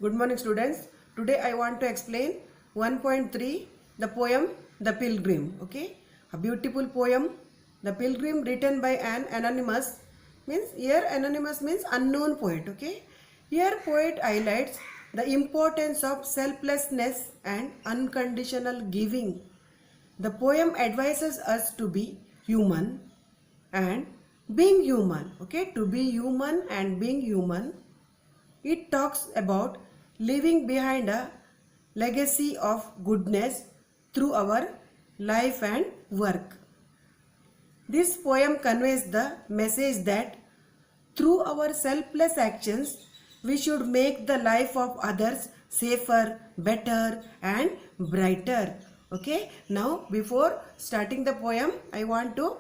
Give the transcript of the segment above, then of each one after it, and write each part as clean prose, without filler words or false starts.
Good morning students. Today I want to explain 1.3 the poem The Pilgrim. Okay, a beautiful poem The Pilgrim written by an anonymous means here anonymous means unknown poet. Okay, here poet highlights the importance of selflessness and unconditional giving. The poem advises us to be human and being human. Okay, to be human and being human. It talks about leaving behind a legacy of goodness through our life and work. This poem conveys the message that through our selfless actions, we should make the life of others safer, better and brighter. Okay, now before starting the poem, I want to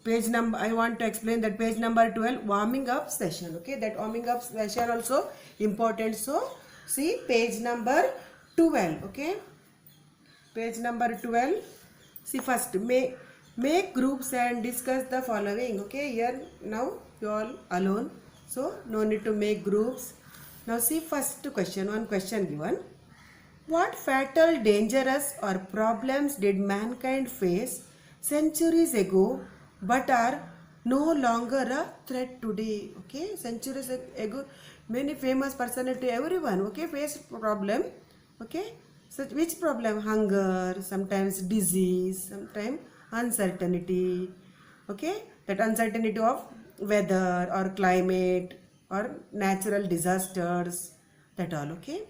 page number, I want to explain that page number 12, warming up session. Okay, that warming up session also important. So see page number 12. Okay, page number 12. See first, make groups and discuss the following. Okay, here now you all alone, so no need to make groups. Now see first question, one question given. What fatal, dangerous or problems did mankind face centuries ago but are no longer a threat today? Okay, centuries ago many famous personality, everyone, okay, face problem. Okay, so which problem? Hunger, sometimes disease, sometimes uncertainty. Okay, that uncertainty of weather or climate or natural disasters, that all. Okay,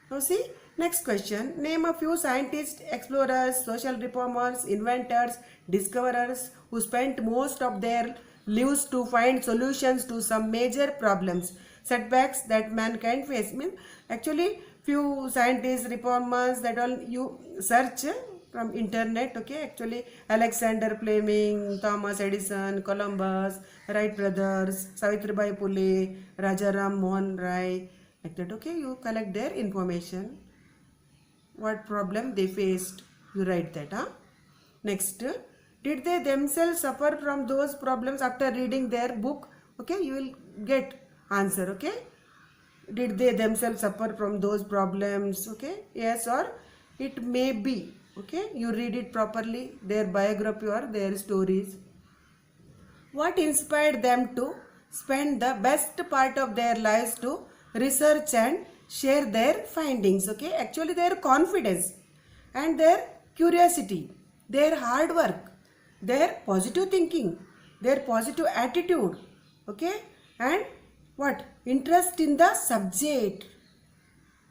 now see next question. Name a few scientists, explorers, social reformers, inventors, discoverers who spent most of their lives to find solutions to some major problems, setbacks that mankind face. Mean actually few scientists, reformers, that all you search from internet. Okay, actually Alexander Fleming, Thomas Edison, Columbus, Wright brothers, Savitribai Phule, Rajaram Mohan Rai, like that. Okay, you collect their information, what problem they faced, you write that. Next, did they themselves suffer from those problems after reading their book? Okay, you will get answer. Okay, did they themselves suffer from those problems? Okay, yes or it may be. Okay, you read it properly, their biography or their stories. What inspired them to spend the best part of their lives to research and share their findings? Okay, actually their confidence and their curiosity, their hard work, their positive thinking, their positive attitude. Okay, and what interest in the subject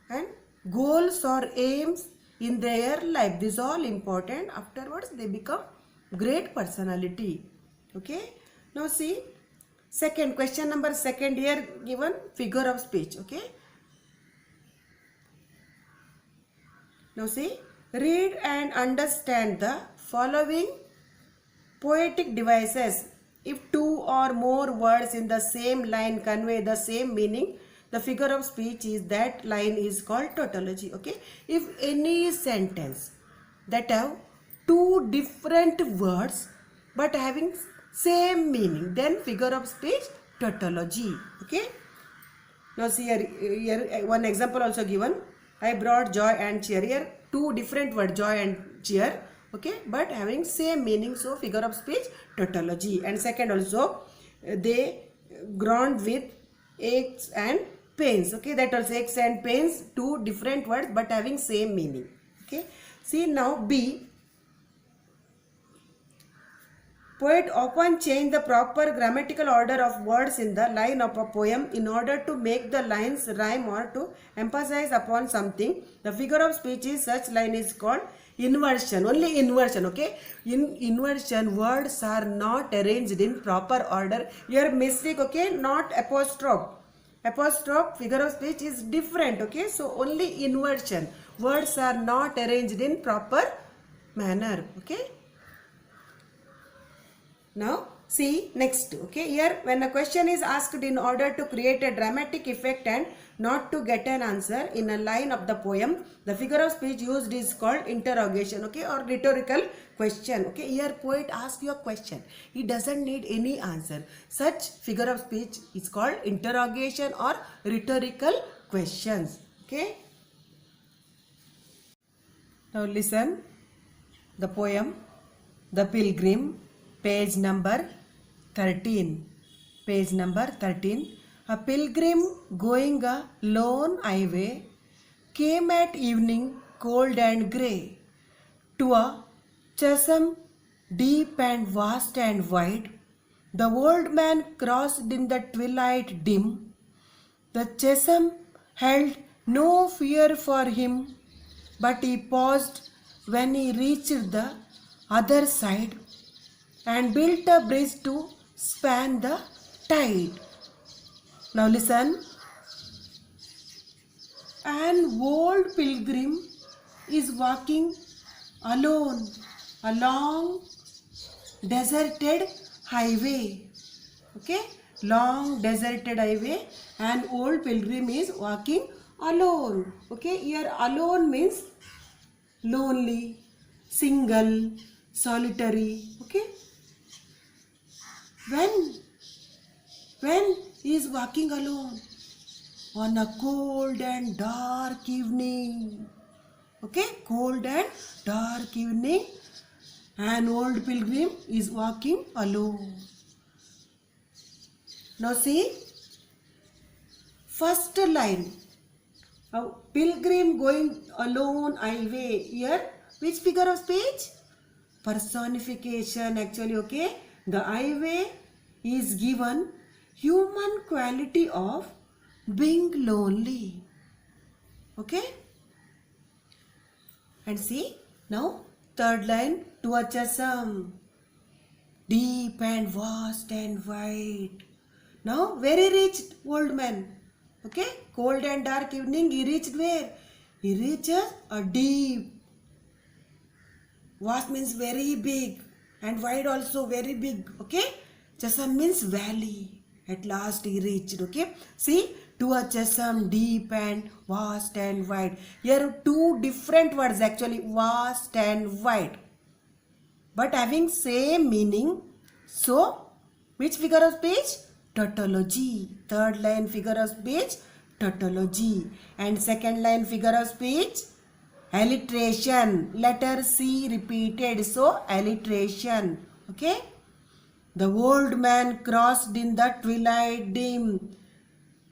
and goals or aims in their life, this all important. Afterwards they become great personality. Okay, now see second question number second, here given figure of speech. Okay, now see, read and understand the following poetic devices. If two or more words in the same line convey the same meaning, the figure of speech is that line is called tautology. Okay, if any sentence that have two different words but having same meaning, then figure of speech tautology. Okay, now see here one example also given. I brought joy and cheer. Here two different words, joy and cheer. Okay, but having same meaning, so figure of speech tautology. And second also, they groaned with aches and pains. Okay, that also aches and pains, two different words but having same meaning. Okay, see now B. Poet often change the proper grammatical order of words in the line of a poem in order to make the lines rhyme or to emphasize upon something. The figure of speech is such line is called inversion. Only inversion. Okay, in inversion words are not arranged in proper order. Your mistake. Okay, not apostrophe. Apostrophe figure of speech is different. Okay, so only inversion, words are not arranged in proper manner. Okay, now see next. Okay, here when a question is asked in order to create a dramatic effect and not to get an answer in a line of the poem, the figure of speech used is called interrogation, okay, or rhetorical question. Okay, here poet asks you a question, he doesn't need any answer. Such figure of speech is called interrogation or rhetorical questions. Okay, now listen the poem The Pilgrim, page number 13. Page number 13. A pilgrim going a lone highway came at evening cold and grey to a chasm deep and vast and wide. The old man crossed in the twilight dim. The chasm held no fear for him, but he paused when he reached the other side and built a bridge to span the tide. Now listen. An old pilgrim is walking alone along deserted highway. Okay, long deserted highway. An old pilgrim is walking alone. Okay, here alone means lonely, single, solitary. Okay, when he is walking alone on a cold and dark evening. Okay, cold and dark evening, an old pilgrim is walking alone. Now see, first line, a pilgrim going alone highway. Here which figure of speech? Personification actually. Okay, the highway is given human quality of being lonely. Okay, and see now third line, to a chasm deep and vast and wide. Now where he reached, old man? Okay, cold and dark evening, he reached where? He reaches a deep. Vast means very big and wide also very big. Okay, chasm means valley. At last he reached. Okay, see, to a chasm deep and vast and wide. Here two different words actually, vast and wide, but having same meaning. So which figure of speech? Tautology. Third line figure of speech, tautology. And second line figure of speech, alliteration. Letter C repeated, so alliteration. Okay, the old man crossed in the twilight dim.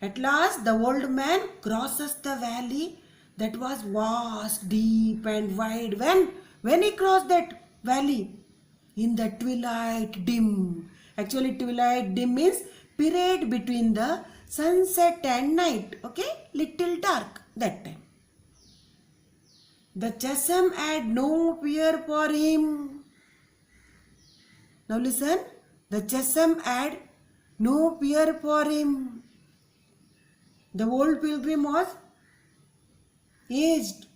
At last the old man crosses the valley that was vast, deep and wide. When he crossed that valley? In the twilight dim. Actually twilight dim means period between the sunset and night. Okay, little dark that time. The chasm had no fear for him. Now listen, the chasm had no fear for him. The old pilgrim was aged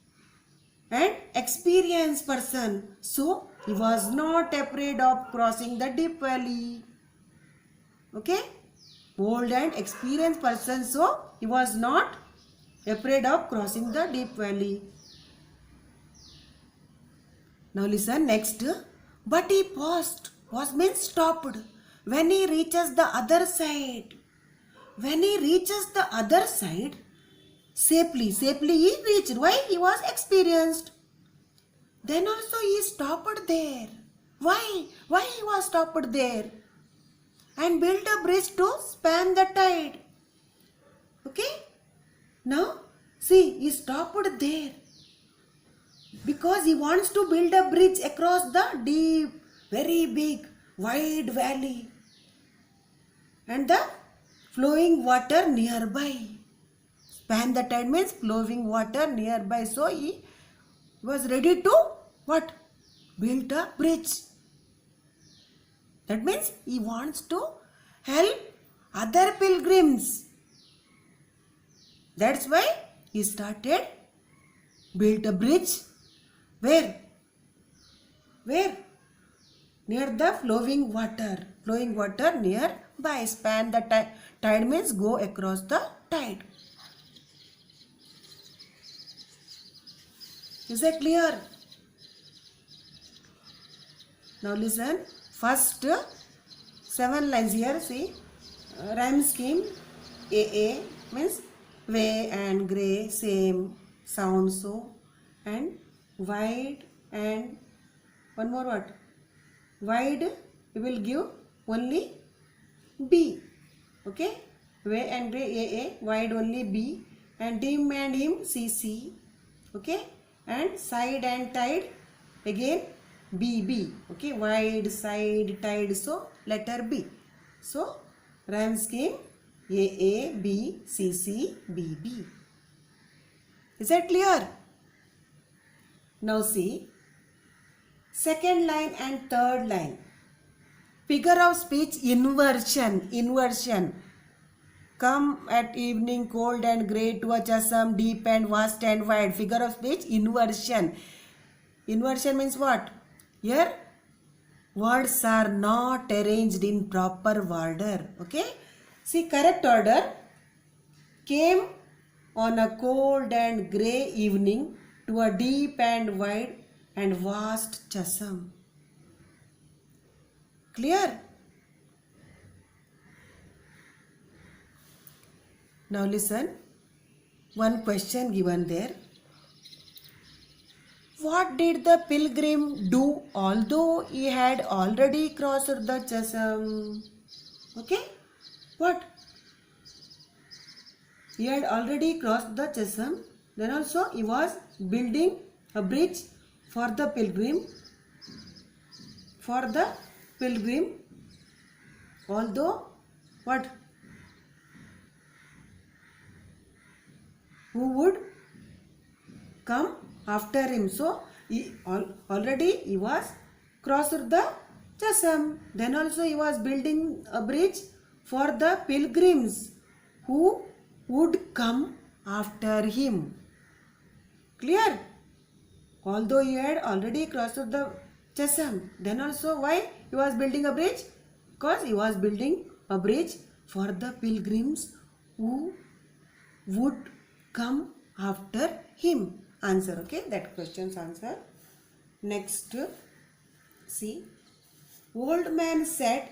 and experienced person, so he was not afraid of crossing the deep valley. Okay, old and experienced person, so he was not afraid of crossing the deep valley. Now listen next. But he paused. Pause means stopped. When he reaches the other side. When he reaches the other side, safely he reached. Why? He was experienced. Then also he stopped there. Why? Why he was stopped there? And built a bridge to span the tide. Okay? Now, see, he stopped there. Because he wants to build a bridge across the deep, very big, wide valley. And the flowing water nearby. Span the tide means flowing water nearby. So he was ready to what? Build a bridge. That means he wants to help other pilgrims. That's why he started, built a bridge. Where? Where? near the flowing water nearby. Span the tide means go across the tide. Is that clear? Now listen, first 7 lines here. See, rhyme scheme. AA means way and grey, same sound so, and wide, and one more what? Wide, we will give only B. Okay, way and grey AA, wide only B, and dim and him CC. Okay, and side and tide again BB. Okay, wide, side, tide, so letter B. So rhyme scheme AA, B, CC, BB. Is that clear? Now see, second line and third line. Figure of speech inversion. Come at evening, cold and grey, to a chasm, deep and vast and wide. Figure of speech inversion. Inversion means what? Here words are not arranged in proper order. Okay? See, correct order. Came on a cold and grey evening to a deep and wide and vast chasm. Clear? Now listen, one question given there. What did the pilgrim do although he had already crossed the chasm? Okay? What? He had already crossed the chasm. Then also he was building a bridge for the pilgrim. Although what? Who would come after him? So he already was crossed the chasm. Then also he was building a bridge for the pilgrims who would come after him. Clear? Although he had already crossed the chasm. Then also why he was building a bridge? Because he was building a bridge for the pilgrims who would come after him. Answer. Okay, that question's answer. Next, see, old man said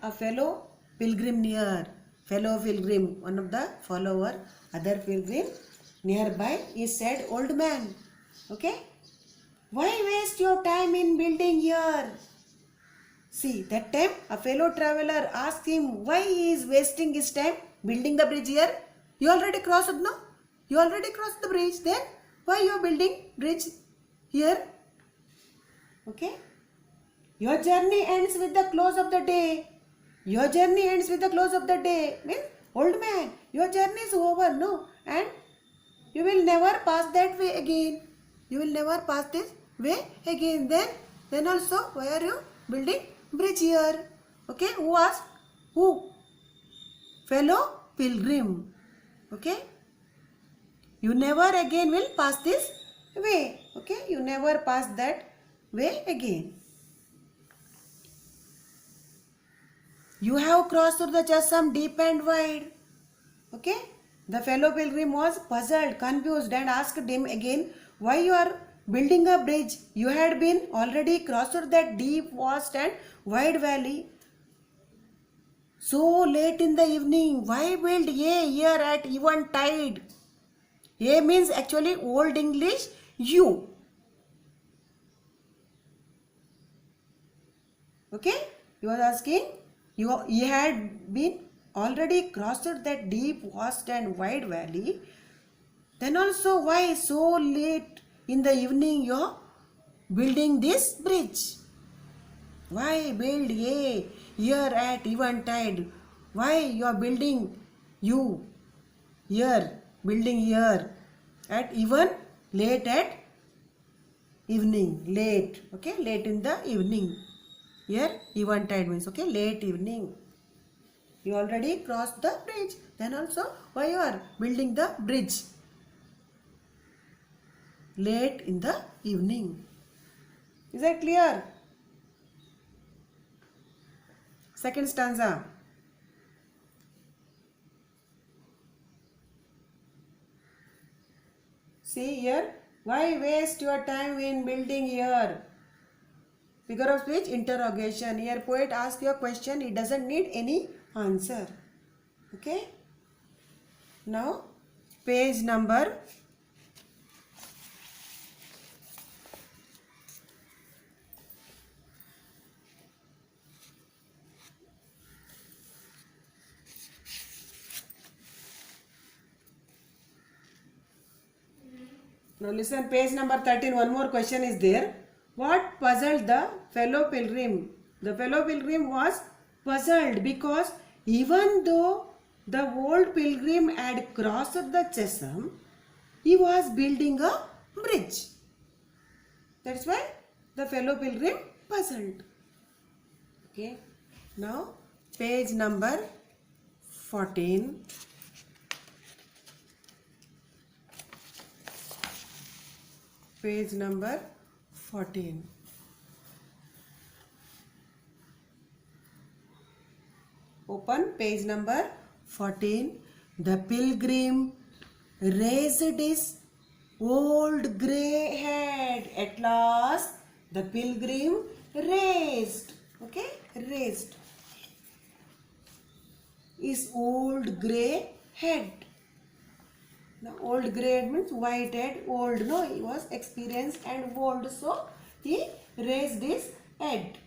a fellow pilgrim near. Fellow pilgrim, one of the follower, other pilgrim nearby, he said, old man. Okay, why waste your time in building here? See, that time a fellow traveler asked him why he is wasting his time building the bridge here. You already crossed, no? You already crossed the bridge. Then why you are building bridge here? Okay. Your journey ends with the close of the day. Your journey ends with the close of the day. Means, old man, your journey is over, no? And you will never pass that way again. You will never pass this way again. Then also, why are you building bridge here? Okay. Who asked? Who? Fellow pilgrim. Okay. You never again will pass this way. Okay. You never pass that way again. You have crossed through the chasm deep and wide. Okay. The fellow pilgrim was puzzled, confused, and asked him again, why you are building a bridge? You had been already crossed that deep, vast and wide valley so late in the evening. Why build here at even tide? A means actually old English you. Okay. He was asking, he had been already crossed that deep, vast and wide valley. Then also why so late in the evening you are building this bridge? Why build here at even tide? Why you are building here at even late at evening? Late. Okay, late in the evening. Here even tide means okay, late evening. You already crossed the bridge. Then also why you are building the bridge late in the evening? Is that clear? Second stanza. See here. Why waste your time in building here? Figure of speech, interrogation. Here poet asks you a question. He doesn't need any answer. Okay. Now page number 13. One more question is there. What puzzled the fellow pilgrim? The fellow pilgrim was puzzled because even though the old pilgrim had crossed the chasm, he was building a bridge. That's why the fellow pilgrim puzzled. Okay. Now page number 14. Page number 14. Open page number 14. The pilgrim raised his old grey head. At last, the pilgrim raised. Okay, raised his old grey head. Now, old grey head means white head, old, no, he was experienced and old, so he raised his head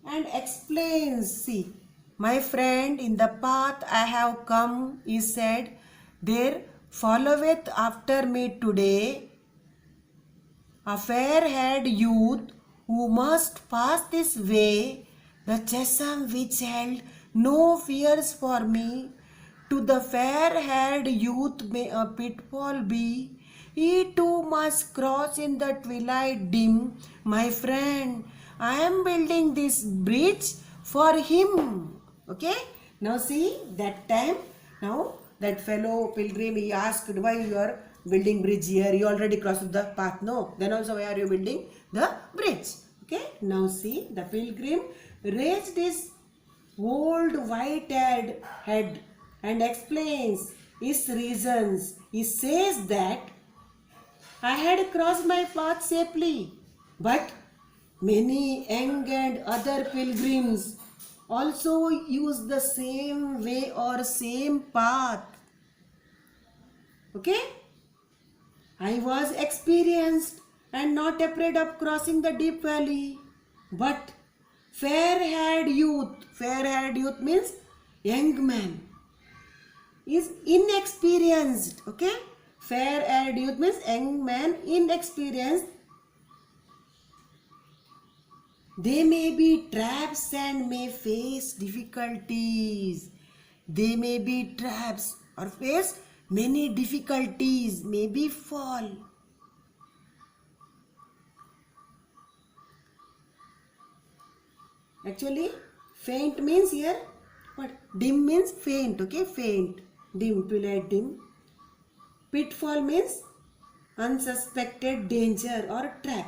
and explains. See, my friend, in the path I have come, he said, there followeth after me today a fair-haired youth who must pass this way, the chasm which held no fears for me. To the fair-haired youth may a pitfall be. He too must cross in the twilight dim. My friend, I am building this bridge for him. Okay? Now see, that time, now that fellow pilgrim, he asked, why you are building bridge here? You already crossed the path. No. Then also, why are you building the bridge? Okay? Now see, the pilgrim raised his old white-haired head and explains his reasons. He says that I had crossed my path safely, but many young and other pilgrims also use the same way or same path. Okay? I was experienced and not afraid of crossing the deep valley, but fair-haired youth means young man, is inexperienced. Okay, fair-haired youth means young man, inexperienced. They may be traps and may face difficulties. They may be traps or face many difficulties, maybe fall. Actually, faint means here, what? Dim means faint, okay, faint. Dim, twilight dim. Pitfall means unsuspected danger or trap.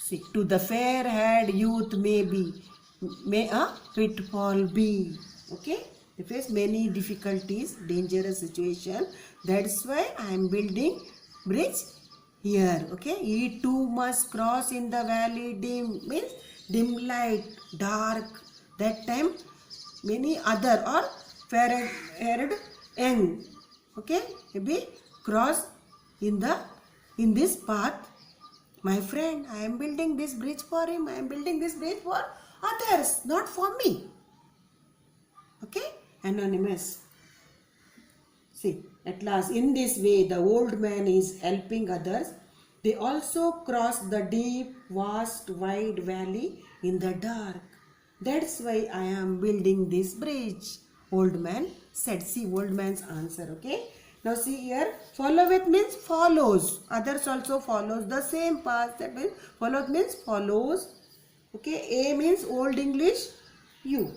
See, to the fair-haired youth may a pitfall be. Okay, they face many difficulties, dangerous situation. That's why I am building bridge here. Okay, he too must cross in the valley dim means dim light, dark. That time many other or fair-haired young, okay, maybe cross in this path. My friend, I am building this bridge for him. I am building this bridge for others, not for me. Okay, anonymous. See, at last, in this way, the old man is helping others. They also cross the deep, vast, wide valley in the dark. That's why I am building this bridge. Old man said. See, old man's answer. Okay. Now see here. Followeth means follows. Others also follows the same path. That means followeth means follows. Okay. A means Old English. You.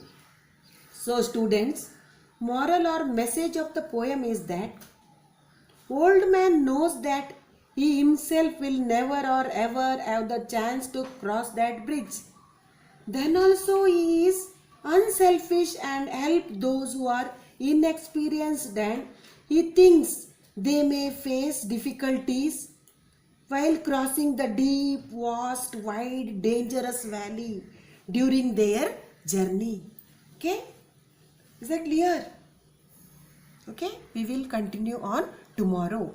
So students, moral or message of the poem is that Old man knows that he himself will never or ever have the chance to cross that bridge. Then also he is unselfish and help those who are inexperienced, and he thinks they may face difficulties while crossing the deep, vast, wide, dangerous valley during their journey. Okay? Is that clear? Okay? We will continue on tomorrow.